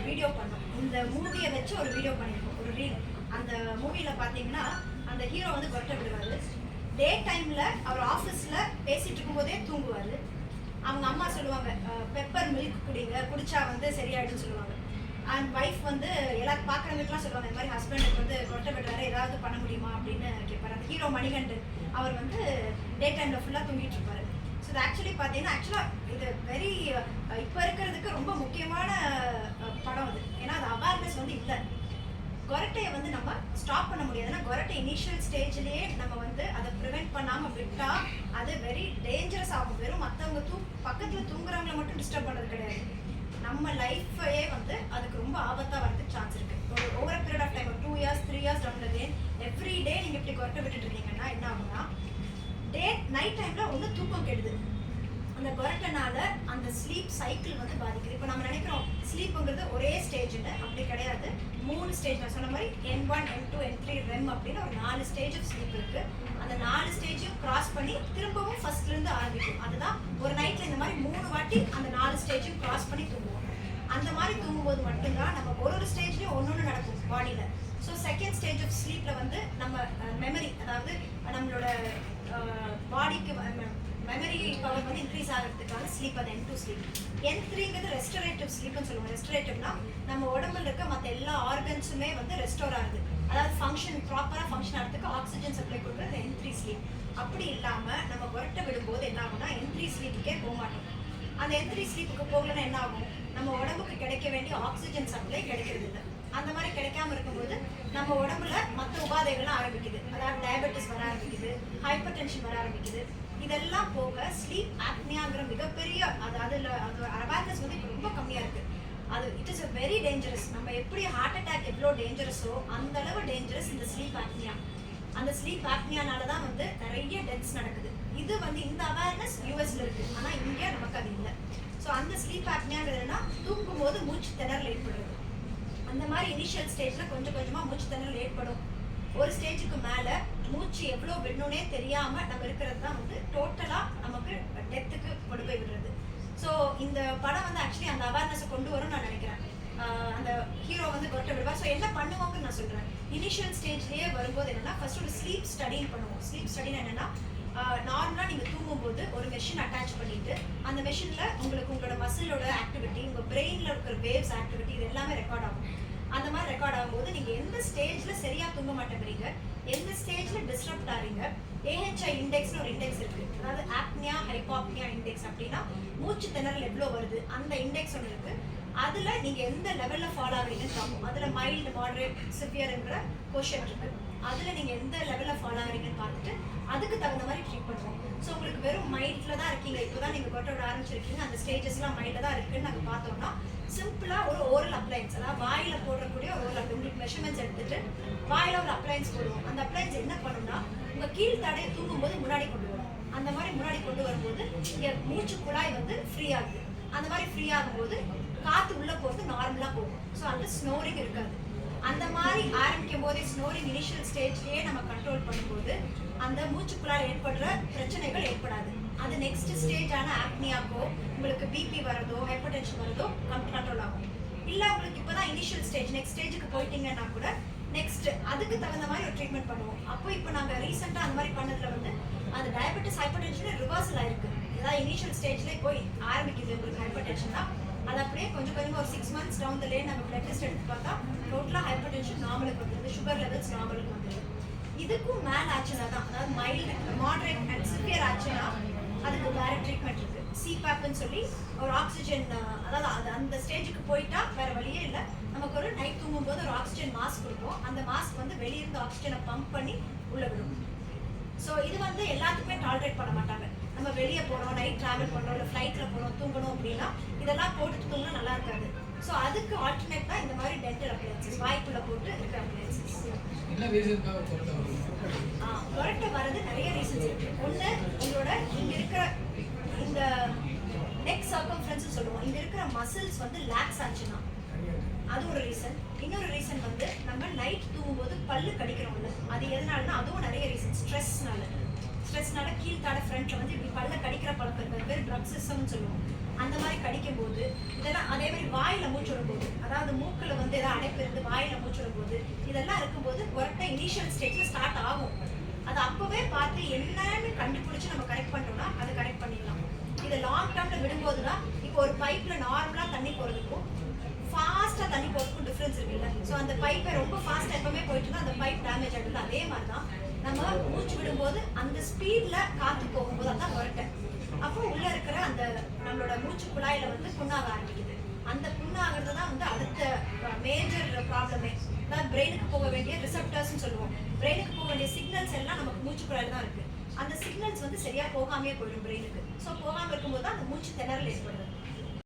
ஒரு வீடியோ பண்ணோம். இந்த மூவியை வச்சு ஒரு வீடியோ பண்ணியிருக்கோம், ஒரு ரீல். அந்த மூவியில் பார்த்தீங்கன்னா அந்த ஹீரோ வந்து கொரட்டை விடுவார். டே டைமில் அவர் ஆஃபீஸில் பேசிகிட்டு இருக்கும்போதே தூங்குவார். அவங்க அம்மா சொல்லுவாங்க, பெப்பர் மில்க் குடிங்க, குடிச்சா வந்து சரியாயிடுன்னு சொல்லுவாங்க. அண்ட் ஒய்ஃப் வந்து எல்லாரும் பார்க்குறவங்களுக்குலாம் சொல்லுவாங்க, இந்த மாதிரி ஹஸ்பண்டுக்கு வந்து கொரட்டை விடுறாரு, ஏதாவது பண்ண முடியுமா அப்படின்னு கேட்பாரு. அந்த ஹீரோ மணிகண்டன் அவர் வந்து டே டைமில் ஃபுல்லாக தூங்கிட்டு இருப்பாரு. ஸோ இது ஆக்சுவலி பார்த்தீங்கன்னா இது வெரி இப்போ இருக்கிறதுக்கு ரொம்ப முக்கியமான படம் அது. ஏன்னா அது அவேர்னஸ் வந்து இல்லை. கொரட்டையை வந்து நம்ம ஸ்டாப் பண்ண முடியாது. ஏன்னா கொரட்டை இனிஷியல் ஸ்டேஜ்லேயே நம்ம வந்து அதை ப்ரிவெண்ட் பண்ணாமல் விட்டால் அது வெரி டேஞ்சரஸ் ஆகும். வெறும் மற்றவங்க பக்கத்தில் தூங்குறவங்களை மட்டும் டிஸ்டர்ப் பண்ணுறது கிடையாது, நம்ம லைஃபையே வந்து அதுக்கு ரொம்ப ஆபத்தாக வரதுக்கு சான்ஸ் இருக்குது. ஒரு ஓவர் பீரியட் ஆஃப் டைம், ஒரு 2 years 3 years down again every day நீங்கள் இப்படி கொரட்டை விட்டுட்டு இருக்கீங்கன்னா என்ன ஆகும்னா, நைட் டைமில் ஒன்று தூக்கம் கெடுது. அந்த கொரட்டைனால அந்த ஸ்லீப் சைக்கிள் வந்து பாதிக்குது. இப்போ நம்ம நினைக்கிறோம் ஸ்லீப்புங்கிறது ஒரே ஸ்டேஜ்னு, அப்படி கிடையாது. 3 ஸ்டேஜ், நான் சொன்ன மாதிரி N1 N2 N3 REM அப்படின்னு ஒரு 4 ஸ்டேஜ் ஆஃப் ஸ்லீப் இருக்குது. அந்த 4 ஸ்டேஜையும் கிராஸ் பண்ணி திரும்பவும் ஃபர்ஸ்ட்லேருந்து ஆரம்பிக்கும். அதுதான் ஒரு நைட்டில் இந்த மாதிரி 3 வாட்டி அந்த 4 ஸ்டேஜையும் கிராஸ் பண்ணி தூங்குவோம். அந்த மாதிரி தூங்கும்போது மட்டும்தான் நம்ம ஒரு ஸ்டேஜ்லேயும் ஒன்று நடக்கும் பாடியில். ஸோ செகண்ட் ஸ்டேஜ் ஆஃப் ஸ்லீப்பில் வந்து நம்ம மெமரி, அதாவது நம்மளோட பாடிக்கு மெமரி பவர் வந்து இன்க்ரீஸ் ஆகிறதுக்கான ஸ்லீப், அது N2 ஸ்லீப். N3ங்கிறது ரெஸ்டரேட்டிவ் ஸ்லீப்னு சொல்லுவோம். ரெஸ்டரேட்டிவ்னா நம்ம உடம்புல இருக்க மற்ற எல்லா ஆர்கன்ஸுமே வந்து ரெஸ்டோர் ஆகுது, அதாவது ப்ராப்பராக ஃபங்க்ஷன் ஆகிறதுக்கு ஆக்சிஜன் சப்ளை கொடுக்குறது N3 ஸ்லீப். அப்படி இல்லாமல் நம்ம கொரட்டை விடும்போது என்ன ஆகும்னா N3 ஸ்லீப்புக்கே போக மாட்டோம். அந்த N3 ஸ்லீப்புக்கு போகலன்னா என்ன ஆகும், நம்ம உடம்புக்கு கிடைக்க வேண்டிய ஆக்சிஜன் சப்ளை கிடைக்கிறது இல்லை. அந்த மாதிரி கிடைக்காம இருக்கும்போது நம்ம உடம்புல மற்ற உபாதைகள்லாம் ஆரம்பிக்குது. அதாவது டயபெட்டிஸ் வர ஆரம்பிக்குது, ஹைப்பர் டென்ஷன் வர ஆரம்பிக்குது. இதெல்லாம் போக ஸ்லீப் ஆப்னியாங்கிற மிகப்பெரிய அது அவேர்னஸ் வந்து இப்போ ரொம்ப கம்மியாக இருக்குது. அது இட் இஸ் வெரி டேஞ்சரஸ். நம்ம எப்படி ஹார்ட் அட்டாக் எவ்வளோ டேஞ்சரஸோ அந்த அளவு டேஞ்சரஸ் இந்த ஸ்லீப் ஆப்னியா. அந்த ஸ்லீப் ஆப்னியானால தான் வந்து நிறைய டெத்ஸ் நடக்குது. இது வந்து இந்த அவேர்னஸ் யூஎஸ்ல இருக்குது, ஆனால் இங்கே நமக்கு அது இல்லை. ஸோ அந்த ஸ்லீப் ஆப்னியாங்கிறதுனா தூங்கும் போது மூச்சு திணறல் ஏற்படுறது. அந்த மாதிரி இனிஷியல் ஸ்டேஜில் கொஞ்சம் கொஞ்சமாக மூச்சு திணறல் ஏற்படும். ஒரு ஸ்டேஜுக்கு மேலே மூச்சு எவ்வளோ விடணுன்னே தெரியாமல் நம்ம இருக்கிறது தான் வந்து டோட்டலாக நமக்கு டெத்துக்கு கொண்டு போய் விடுறது. ஸோ இந்த படம் வந்து ஆக்சுவலி அந்த அவேர்னஸை கொண்டு வரும்னு நான் நினைக்கிறேன். அந்த ஹீரோ வந்து கொரட்டை விடுவார். ஸோ என்ன பண்ணுவாங்கன்னு நான் சொல்கிறேன். இனிஷியல் ஸ்டேஜ்லேயே வரும்போது என்னென்னா ஃபர்ஸ்ட் ஒரு ஸ்லீப் ஸ்டடின்னு பண்ணுவோம். ஸ்லீப் ஸ்டடின்னு என்னென்னா, நார்மலாக நீங்கள் தூங்கும்போது ஒரு மெஷின் அட்டாச் பண்ணிவிட்டு அந்த மெஷினில் உங்களோட மசிலோட ஆக்டிவிட்டி, உங்கள் பிரெயினில் இருக்கிற வேவ்ஸ் ஆக்டிவிட்டி, இது எல்லாமே ரெக்கார்ட் ஆகும். அந்த மாதிரி ரெக்கார்ட் ஆகும்போது நீங்கள் எந்த ஸ்டேஜில் சரியாக தூங்க மாட்டேங்கிறீங்க, எந்த ஸ்டேஜில் டிஸ்டர்ப்ட் ஆகிறீங்க. AHI இண்டெக்ஸ்னு ஒரு இண்டெக்ஸ் இருக்குது, அதாவது ஆப்னியா ஹைபாப்னியா இண்டெக்ஸ். அப்படின்னா மூச்சு திணறல் எவ்வளோ வருது அந்த இண்டெக்ஸ் ஒன்று இருக்குது. அதில் நீங்கள் எந்த லெவலில் ஃபாலோ ஆகுறீங்கன்னு பார்ப்போம். அதில் மைல்டு, மாடரேட், சிவியருங்கிற கொஷன் இருக்குது. அதில் நீங்கள் எந்த லெவலில் ஃபாலோ ஆகுறீங்கன்னு பார்த்துட்டு அதுக்கு தகுந்த மாதிரி ட்ரீட் பண்ணுவோம். ஸோ உங்களுக்கு வெறும் மைல்டில் தான் இருக்கீங்க, இப்போ தான் நீங்கள் கொரட்டை விட ஆரம்பிச்சிருக்கீங்க, அந்த ஸ்டேஜஸ்லாம் மைல்டில் தான் இருக்குதுன்னு நாங்கள் பார்த்தோம்னா சிம்பிளாக ஒரு ஓரல் அப்ளைன்ஸ், அதாவது வாயில் போடக்கூடிய ஒரு ஓரல் அப்ளைன்ஸ், உங்களுக்கு மெஷர்மெண்ட்ஸ் எடுத்துகிட்டு வாயில் ஒரு அப்ளைன்ஸ் போடுவோம். அந்த அப்ளைன்ஸ் என்ன பண்ணுன்னா உங்கள் கீழ் தடையை தூங்கும்போது முன்னாடி கொண்டு வரும். அந்த மாதிரி முன்னாடி கொண்டு வரும்போது இங்கே மூச்சு குழாய் வந்து ஃப்ரீ ஆகுது. அந்த மாதிரி ஃப்ரீ ஆகும்போது காற்று உள்ளே போகிறது நார்மலாக போகும். ஸோ அந்த ஸ்னோரிங் இருக்காது. அந்த மாதிரி ஆரம்பிக்கும் போதே ஸ்னோரிங் இனிஷியல் ஸ்டேஜ்லேயே நம்ம கண்ட்ரோல் பண்ணும்போது அந்த மூச்சுக்குள்ளால் ஏற்படுற பிரச்சனைகள் ஏற்படாது. அது நெக்ஸ்ட் ஸ்டேஜான ஆப்னியாக்கோ, உங்களுக்கு பிபி வரதோ, ஹைப்பர் டென்ஷன் வரதோ கண்ட்ரோல் ஆகும். இல்லை உங்களுக்கு இப்போ தான் இனிஷியல் ஸ்டேஜ், நெக்ஸ்ட் ஸ்டேஜுக்கு போயிட்டீங்கன்னா கூட நெக்ஸ்ட் அதுக்கு தகுந்த மாதிரி ஒரு ட்ரீட்மெண்ட் பண்ணுவோம். அப்போ இப்போ நாங்கள் ரீசெண்டாக அந்த மாதிரி பண்ணதில் வந்து அந்த டயபெட்டிஸ் ஹைப்பர் டென்ஷன் ரிவர்சல் ஆயிருக்கு. ஏதாவது இனிஷியல் ஸ்டேஜ்லேயே போய் ஆரம்பிக்குது உங்களுக்கு ஹைப்பர் டென்ஷன் தான், அது அப்படியே கொஞ்சம் கொஞ்சமாக ஒரு 6 months டவுன் த லேன் நம்ம பிளட் டெஸ்ட் எடுத்து பார்த்தா டோட்டலாக ஹைப்பர் டென்ஷன் நார்மலுக்கு வந்துடுது, சுகர் லெவல்ஸ் நார்மலுக்கு வந்துடுது. இதுக்கும் மேலே ஆச்சுன்னா தான், அதாவது மைல்டு, மாடரேட் அண்ட் சிவியர் ஆச்சுன்னா அதுக்கு வேறு ட்ரீட்மெண்ட் இருக்குது. சிபாப்னு சொல்லி ஒரு ஆக்சிஜன், அதாவது அந்த ஸ்டேஜுக்கு போயிட்டா வேறு வழியே இல்லை. நமக்கு ஒரு நைட் தூங்கும்போது ஒரு ஆக்சிஜன் மாஸ்க் கொடுக்கும். அந்த மாஸ்க் வந்து வெளியிருந்து ஆக்சிஜனை பம்ப் பண்ணி உள்ள விடும். ஸோ இது வந்து எல்லாத்துக்குமே டாலரேட் பண்ண மாட்டாங்க. நம்ம வெளியே போகிறோம், நைட் ட்ராவல் பண்ணுறோம், இல்லை ஃப்ளைட்டில் போகிறோம், தூங்கணும் அப்படின்னா இதெல்லாம் போட்டுட்டு தூங்கினா நல்லா இருக்காது. ஸோ அதுக்கு ஆல்டர்னேட் தான் இந்த மாதிரி டென்டல் அப்ளையன்சஸ், வாய்க்குள்ள போட்டு இருக்கிற அப்ளையன்சஸ். கொரட்டை வர்றது நிறைய ரீசன்ஸ் இருக்குது. ஒன்று, உங்களோட இங்கே இருக்கிற இந்த நெக் சர்க்கம்ஃபரன்ஸ் சொல்லுவோம், இங்கே இருக்கிற மசில்ஸ் வந்து லாக்ஸ் ஆச்சுன்னா அது ஒரு ரீசன். இன்னொரு ரீசன் வந்து நம்ம நைட் தூங்கும்போது பல்லு கடிக்கிறோம்ல, அது எதனாலனா அதுவும் நிறைய ரீசன். ஸ்ட்ரெஸ்னால கீழ்த்தாட ஃப்ரண்ட்ல வந்து இப்படி பல்ல கடிக்கிற பழக்கம் இருக்கிற பேர் ப்ரக்சிசம்னு சொல்லுவோம். அந்த மாதிரி கடிக்கும் போது இதெல்லாம், அதே மாதிரி வாயில மூச்சு விடும்போது, அதாவது மூக்குல வந்து ஏதாவது அடைப்பு இருந்து வாயில மூச்சு விடும்போது இதெல்லாம் இருக்கும்போது கொரட்டை இனிஷியல் ஸ்டேஜ்ல ஸ்டார்ட் ஆகும். அது அப்பவே பார்த்து என்னன்னு கண்டுபிடிச்சு நம்ம கரெக்ட் பண்ணிட்டோம்னா அதை கரெக்ட் பண்ணிடலாம். இதை லாங் டேர்ம்ல விடும்போதுதான் இப்போ ஒரு பைப்ல நார்மலா தண்ணி போறதுக்கும் ஃபாஸ்டா தண்ணி போறதுக்கும் டிஃபரன்ஸ் இருக்குல்ல. ஸோ அந்த பைப்பை ரொம்ப ஃபாஸ்டா எப்பவுமே போயிட்டுனா அந்த பைப் டேமேஜ் ஆகிடுது. அதே மாதிரி தான் நம்ம மூச்சு விடும்போது அந்த ஸ்பீட்ல காத்து போகும்போது அதான் கொரட்டை. அப்போ உள்ள இருக்கிற அந்த நம்மளோட மூச்சு குழாயில வந்து புண்ணாக ஆரம்பிக்குது. அந்த புண்ணாகிறது தான் வந்து அடுத்த மேஜர் ப்ராப்ளமே. அதாவது பிரெயினுக்கு போக வேண்டிய ரிசப்டர்ஸ்ன்னு சொல்லுவோம். பிரெயினுக்கு போக வேண்டிய சிக்னல்ஸ் எல்லாம் நமக்கு மூச்சு குழாயில தான் இருக்கு. அந்த சிக்னல்ஸ் வந்து சரியா போகாமே போயிடும் பிரெயினுக்கு. ஸோ போகாம இருக்கும்போது தான் அந்த மூச்சு திணறல் ஏற்படுது.